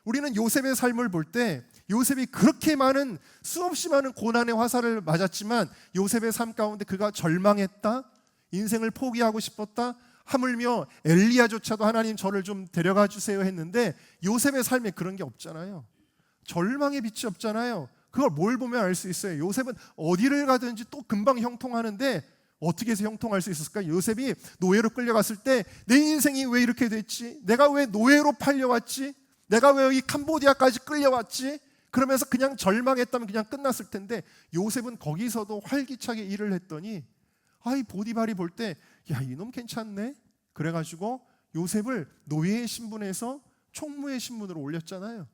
우리는 요셉의 삶을 볼 때 요셉이 그렇게 많은, 수없이 많은 고난의 화살을 맞았지만 요셉의 삶 가운데 그가 절망했다, 인생을 포기하고 싶었다, 하물며 엘리야조차도 하나님 저를 좀 데려가 주세요 했는데 요셉의 삶에 그런 게 없잖아요. 절망의 빛이 없잖아요. 그걸 뭘 보면 알 수 있어요? 요셉은 어디를 가든지 또 금방 형통하는데 어떻게 해서 형통할 수 있었을까? 요셉이 노예로 끌려갔을 때 내 인생이 왜 이렇게 됐지? 내가 왜 노예로 팔려왔지? 내가 왜 여기 캄보디아까지 끌려왔지? 그러면서 그냥 절망했다면 그냥 끝났을 텐데 요셉은 거기서도 활기차게 일을 했더니 이 보디발이 볼 때 야, 이놈 괜찮네. 그래가지고 요셉을 노예의 신분에서 총무의 신분으로 올렸잖아요.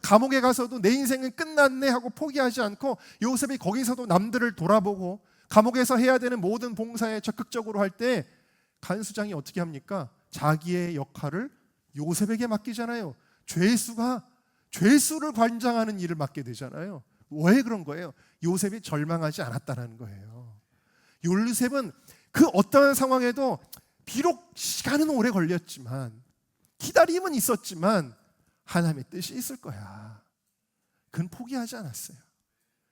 감옥에 가서도 내 인생은 끝났네 하고 포기하지 않고 요셉이 거기서도 남들을 돌아보고 감옥에서 해야 되는 모든 봉사에 적극적으로 할 때 간수장이 어떻게 합니까? 자기의 역할을 요셉에게 맡기잖아요. 죄수를 관장하는 일을 맡게 되잖아요. 왜 그런 거예요? 요셉이 절망하지 않았다는 거예요. 요셉은 그 어떠한 상황에도 비록 시간은 오래 걸렸지만 기다림은 있었지만 하나님의 뜻이 있을 거야. 그는 포기하지 않았어요.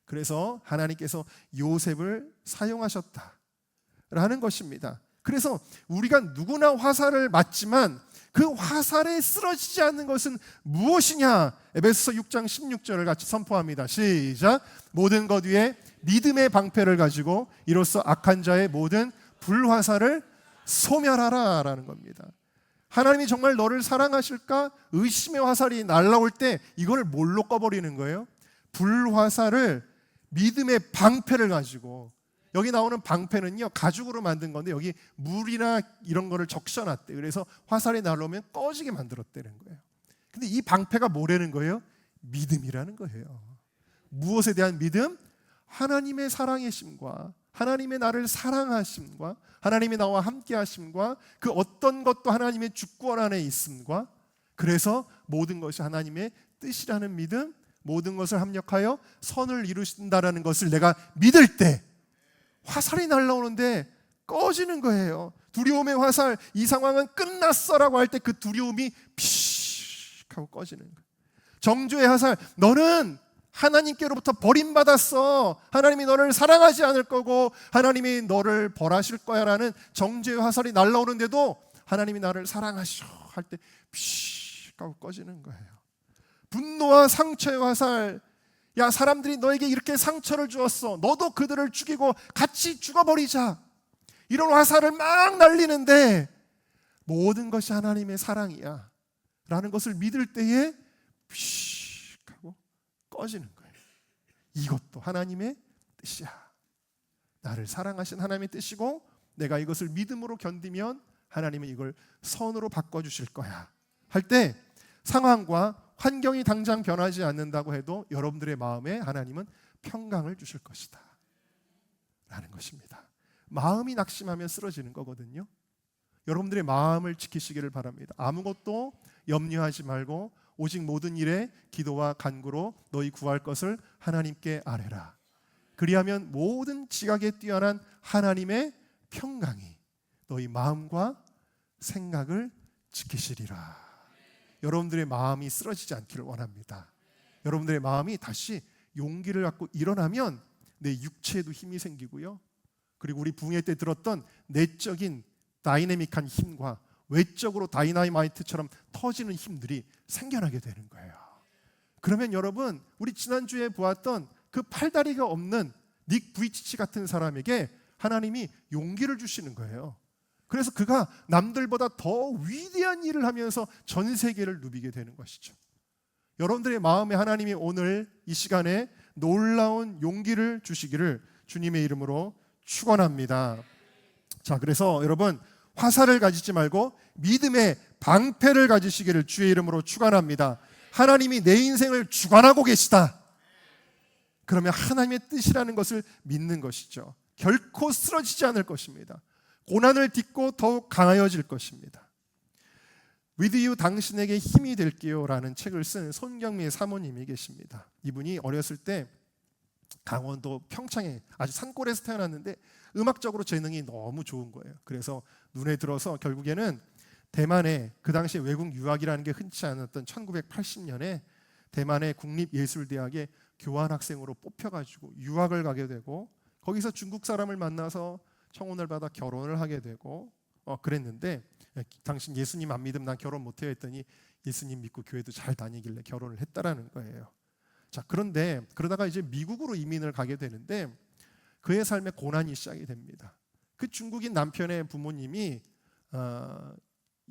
그래서 하나님께서 요셉을 사용하셨다라는 것입니다. 그래서 우리가 누구나 화살을 맞지만 그 화살에 쓰러지지 않는 것은 무엇이냐? 에베소서 6장 16절을 같이 선포합니다. 시작. 모든 것 위에 믿음의 방패를 가지고 이로써 악한 자의 모든 불화살을 소멸하라 라는 겁니다. 하나님이 정말 너를 사랑하실까? 의심의 화살이 날아올 때 이걸 뭘로 꺼버리는 거예요? 불화살을 믿음의 방패를 가지고, 여기 나오는 방패는요 가죽으로 만든 건데 여기 물이나 이런 거를 적셔놨대요. 그래서 화살이 날아오면 꺼지게 만들었다는 거예요. 근데 이 방패가 뭐라는 거예요? 믿음이라는 거예요. 무엇에 대한 믿음? 하나님의 사랑이심과 하나님의 나를 사랑하심과 하나님이 나와 함께 하심과 그 어떤 것도 하나님의 주권 안에 있음과, 그래서 모든 것이 하나님의 뜻이라는 믿음, 모든 것을 합력하여 선을 이루신다라는 것을 내가 믿을 때 화살이 날라오는데 꺼지는 거예요. 두려움의 화살, 이 상황은 끝났어라고 할 때 그 두려움이 피식 하고 꺼지는 거예요. 정죄의 화살, 너는 하나님께로부터 버림받았어. 하나님이 너를 사랑하지 않을 거고 하나님이 너를 벌하실 거야 라는 정죄의 화살이 날라오는데도 하나님이 나를 사랑하셔 할 때 피식 하고 꺼지는 거예요. 분노와 상처의 화살, 야, 사람들이 너에게 이렇게 상처를 주었어. 너도 그들을 죽이고 같이 죽어버리자. 이런 화살을 막 날리는데 모든 것이 하나님의 사랑이야 라는 것을 믿을 때에 픽 하고 꺼지는 거예요. 이것도 하나님의 뜻이야. 나를 사랑하신 하나님의 뜻이고 내가 이것을 믿음으로 견디면 하나님은 이걸 선으로 바꿔주실 거야 할 때 상황과 환경이 당장 변하지 않는다고 해도 여러분들의 마음에 하나님은 평강을 주실 것이다 라는 것입니다. 마음이 낙심하면 쓰러지는 거거든요. 여러분들의 마음을 지키시기를 바랍니다. 아무것도 염려하지 말고 오직 모든 일에 기도와 간구로 너희 구할 것을 하나님께 아뢰라. 그리하면 모든 지각에 뛰어난 하나님의 평강이 너희 마음과 생각을 지키시리라. 여러분들의 마음이 쓰러지지 않기를 원합니다. 여러분들의 마음이 다시 용기를 갖고 일어나면 내 육체에도 힘이 생기고요. 그리고 우리 부흥회 때 들었던 내적인 다이내믹한 힘과 외적으로 다이나마이트처럼 터지는 힘들이 생겨나게 되는 거예요. 그러면 여러분, 우리 지난주에 보았던 그 팔다리가 없는 닉 부이치치 같은 사람에게 하나님이 용기를 주시는 거예요. 그래서 그가 남들보다 더 위대한 일을 하면서 전 세계를 누비게 되는 것이죠. 여러분들의 마음에 하나님이 오늘 이 시간에 놀라운 용기를 주시기를 주님의 이름으로 축원합니다. 자, 그래서 여러분 화살을 가지지 말고 믿음의 방패를 가지시기를 주의 이름으로 축원합니다. 하나님이 내 인생을 주관하고 계시다. 그러면 하나님의 뜻이라는 것을 믿는 것이죠. 결코 쓰러지지 않을 것입니다. 고난을 딛고 더욱 강하여질 것입니다. With you, 당신에게 힘이 될게요 라는 책을 쓴 손경미 사모님이 계십니다. 이분이 어렸을 때 강원도 평창에 아주 산골에서 태어났는데 음악적으로 재능이 너무 좋은 거예요. 그래서 눈에 들어서 결국에는 대만에, 그 당시에 외국 유학이라는 게 흔치 않았던 1980년에 대만의 국립예술대학에 교환학생으로 뽑혀가지고 유학을 가게 되고 거기서 중국 사람을 만나서 청혼을 받아 결혼을 하게 되고 그랬는데, 당신 예수님 안 믿으면 난 결혼 못해요 했더니 예수님 믿고 교회도 잘 다니길래 결혼을 했다라는 거예요. 자, 그런데 그러다가 이제 미국으로 이민을 가게 되는데 그의 삶에 고난이 시작이 됩니다. 그 중국인 남편의 부모님이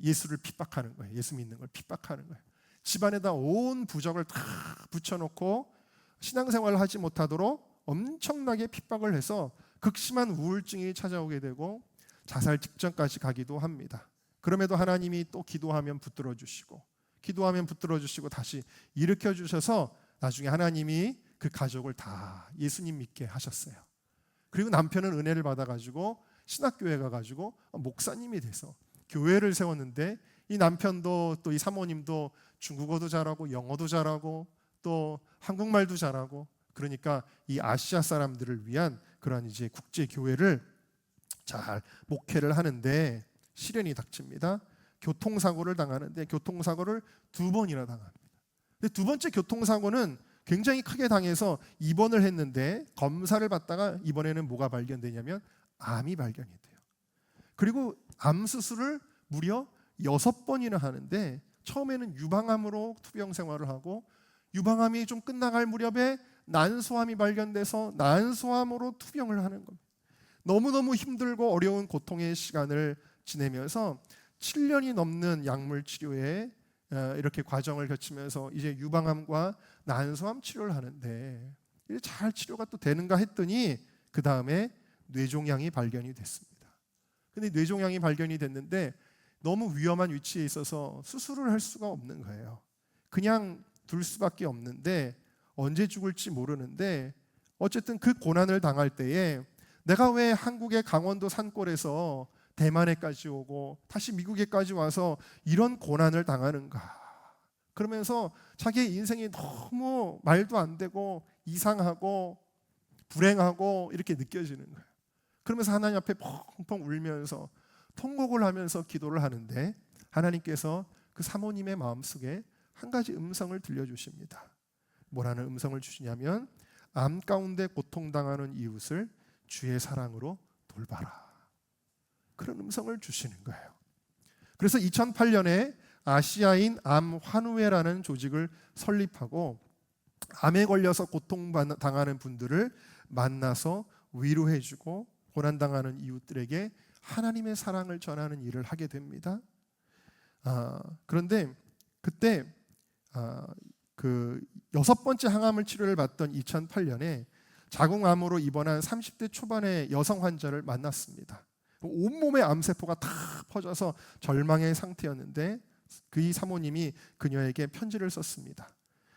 예수를 핍박하는 거예요. 예수 믿는 걸 핍박하는 거예요. 집안에다 온 부적을 다 붙여놓고 신앙생활을 하지 못하도록 엄청나게 핍박을 해서 극심한 우울증이 찾아오게 되고 자살 직전까지 가기도 합니다. 그럼에도 하나님이 또 기도하면 붙들어 주시고 다시 일으켜 주셔서 나중에 하나님이 그 가족을 다 예수님 믿게 하셨어요. 그리고 남편은 은혜를 받아가지고 신학교에 가가지고 목사님이 돼서 교회를 세웠는데, 이 남편도 또 이 사모님도 중국어도 잘하고 영어도 잘하고 또 한국말도 잘하고, 그러니까 이 아시아 사람들을 위한 그런 이제 국제 교회를 잘 목회를 하는데 시련이 닥칩니다. 교통사고를 당하는데 교통사고를 2번이나 당합니다. 근데 두 번째 교통사고는 굉장히 크게 당해서 입원을 했는데 검사를 받다가 이번에는 뭐가 발견되냐면 암이 발견이 돼요. 그리고 암 수술을 무려 6번이나 하는데 처음에는 유방암으로 투병 생활을 하고, 유방암이 좀 끝나갈 무렵에 난소암이 발견돼서 난소암으로 투병을 하는 겁니다. 너무너무 힘들고 어려운 고통의 시간을 지내면서 7년이 넘는 약물 치료에 이렇게 과정을 거치면서 이제 유방암과 난소암 치료를 하는데 이제 잘 치료가 또 되는가 했더니 그 다음에 뇌종양이 발견이 됐습니다. 근데 뇌종양이 발견이 됐는데 너무 위험한 위치에 있어서 수술을 할 수가 없는 거예요. 그냥 둘 수밖에 없는데 언제 죽을지 모르는데, 어쨌든 그 고난을 당할 때에 내가 왜 한국의 강원도 산골에서 대만에까지 오고 다시 미국에까지 와서 이런 고난을 당하는가, 그러면서 자기의 인생이 너무 말도 안 되고 이상하고 불행하고 이렇게 느껴지는 거예요. 그러면서 하나님 앞에 펑펑 울면서 통곡을 하면서 기도를 하는데 하나님께서 그 사모님의 마음속에 한 가지 음성을 들려주십니다. 뭐라는 음성을 주시냐면, 암 가운데 고통당하는 이웃을 주의 사랑으로 돌봐라, 그런 음성을 주시는 거예요. 그래서 2008년에 아시아인 암 환우회라는 조직을 설립하고 암에 걸려서 고통당하는 분들을 만나서 위로해주고 고난당하는 이웃들에게 하나님의 사랑을 전하는 일을 하게 됩니다. 그런데 그때 그 6번째 항암을 치료를 받던 2008년에 자궁암으로 입원한 30대 초반의 여성 환자를 만났습니다. 온몸에 암세포가 다 퍼져서 절망의 상태였는데 그 사모님이 그녀에게 편지를 썼습니다.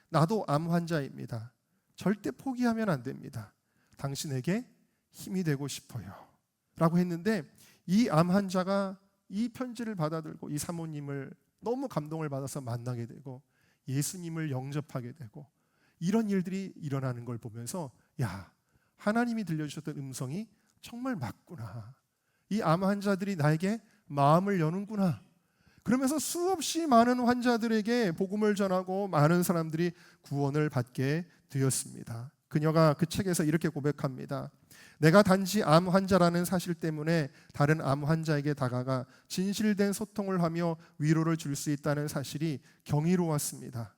나도 암 환자입니다. 절대 포기하면 안 됩니다. 당신에게 힘이 되고 싶어요, 라고 했는데, 이 암 환자가 이 편지를 받아들고 이 사모님을 너무 감동을 받아서 만나게 되고 예수님을 영접하게 되고, 이런 일들이 일어나는 걸 보면서 야, 하나님이 들려주셨던 음성이 정말 맞구나, 이 암 환자들이 나에게 마음을 여는구나. 그러면서 수없이 많은 환자들에게 복음을 전하고 많은 사람들이 구원을 받게 되었습니다. 그녀가 그 책에서 이렇게 고백합니다. 내가 단지 암 환자라는 사실 때문에 다른 암 환자에게 다가가 진실된 소통을 하며 위로를 줄 수 있다는 사실이 경이로웠습니다.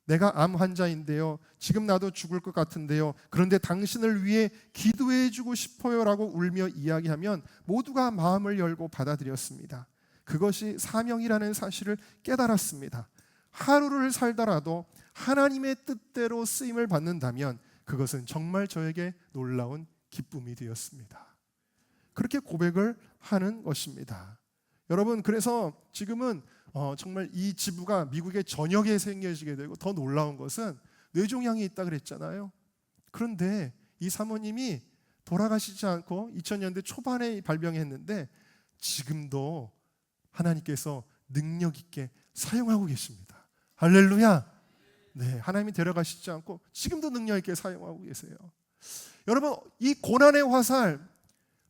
내가 암 환자인데요, 지금 나도 죽을 것 같은데요, 그런데 당신을 위해 기도해 주고 싶어요 라고 울며 이야기하면 모두가 마음을 열고 받아들였습니다. 그것이 사명이라는 사실을 깨달았습니다. 하루를 살더라도 하나님의 뜻대로 쓰임을 받는다면 그것은 정말 저에게 놀라운 기쁨이 되었습니다. 그렇게 고백을 하는 것입니다. 여러분, 그래서 지금은 정말 이 지부가 미국의 전역에 생겨지게 되고, 더 놀라운 것은 뇌종양이 있다 그랬잖아요. 그런데 이 사모님이 돌아가시지 않고 2000년대 초반에 발병했는데 지금도 하나님께서 능력 있게 사용하고 계십니다. 할렐루야. 네, 하나님이 데려가시지 않고 지금도 능력 있게 사용하고 계세요. 여러분, 이 고난의 화살,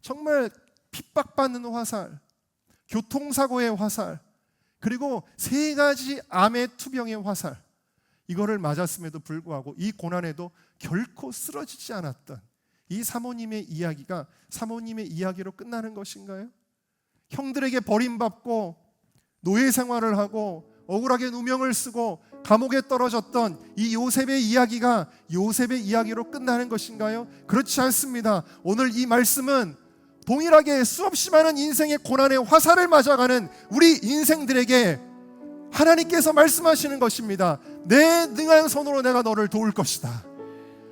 정말 핍박받는 화살, 교통사고의 화살, 그리고 3가지 암의 투병의 화살, 이거를 맞았음에도 불구하고 이 고난에도 결코 쓰러지지 않았던 이 사모님의 이야기가 사모님의 이야기로 끝나는 것인가요? 형들에게 버림받고 노예 생활을 하고 억울하게 누명을 쓰고 감옥에 떨어졌던 이 요셉의 이야기가 요셉의 이야기로 끝나는 것인가요? 그렇지 않습니다. 오늘 이 말씀은 동일하게 수없이 많은 인생의 고난의 화살을 맞아가는 우리 인생들에게 하나님께서 말씀하시는 것입니다. 내 능한 손으로 내가 너를 도울 것이다.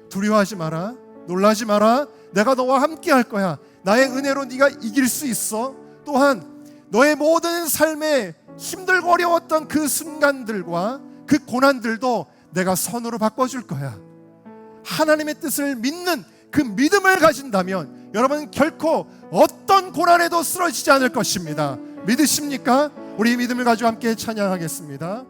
두려워하지 마라. 놀라지 마라. 내가 너와 함께 할 거야. 나의 은혜로 네가 이길 수 있어. 또한 너의 모든 삶에 힘들고 어려웠던 그 순간들과 그 고난들도 내가 선으로 바꿔줄 거야. 하나님의 뜻을 믿는 그 믿음을 가진다면 여러분 결코 어떤 고난에도 쓰러지지 않을 것입니다. 믿으십니까? 우리 믿음을 가지고 함께 찬양하겠습니다.